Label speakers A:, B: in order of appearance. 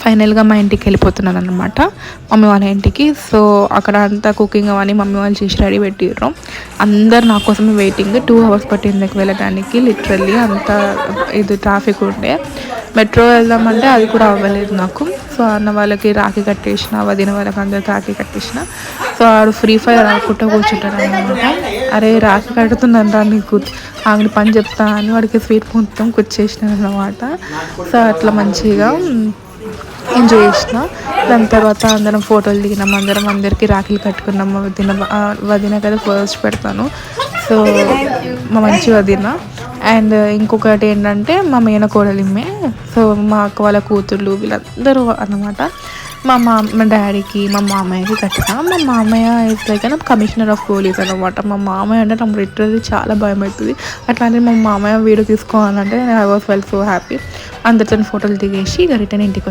A: ఫైనల్గా మా ఇంటికి వెళ్ళిపోతున్నాను అనమాట, మమ్మీ వాళ్ళ ఇంటికి. సో అక్కడ అంతా కుకింగ్ అవన్నీ మమ్మీ వాళ్ళు చేసి రెడీ పెట్టిర్రు. అందరు నా కోసమే వెయిటింగ్. 2 hours పట్టింది వెళ్ళడానికి, లిటరల్లీ అంత ఇది ట్రాఫిక్ ఉండే. మెట్రో వెళ్దామంటే అది కూడా అవ్వలేదు నాకు. సో అన్న వాళ్ళకి రాఖీ కట్టేసిన, వదిన వాళ్ళకి అందరికి రాఖీ కట్టేసిన. సో ఆడు ఫ్రీ ఫైర్ ఆడుకుంటూ కూర్చుంటాడు అనమాట. అరే రాఖీ కడుతున్నాను నీకు ఆవిడ పని చెప్తా అని వాడికి స్వీట్ మొత్తం కూర్చేసినాను అనమాట. సో అట్లా మంచిగా ఎంజాయ్ చేసిన. దాని తర్వాత అందరం ఫోటోలు దిగినాం, అందరికి రాఖీలు కట్టుకున్నాం. వదిన కదా ఫస్ట్ పెడతాను. సో మా మంచి వదిన. అండ్ ఇంకొకటి ఏంటంటే మా మేనకోడలిమ్మే. సో మా అక్క వాళ్ళ కూతుర్లు వీళ్ళందరూ అన్నమాట. మా డాడీకి మా మామయ్యకి కట్టిన. మా మామయ్య is like commissioner of police అనమాట. మా మామయ్య అంటే నాకు లిటరల్లీ చాలా భయం అవుతుంది. అట్లాంటిది మా మామయ్య వీడియో తీసుకోవాలంటే I was well so happy. అందరితో ఫోటోలు దిగేసి ఇక రిటర్న్ ఇంటికి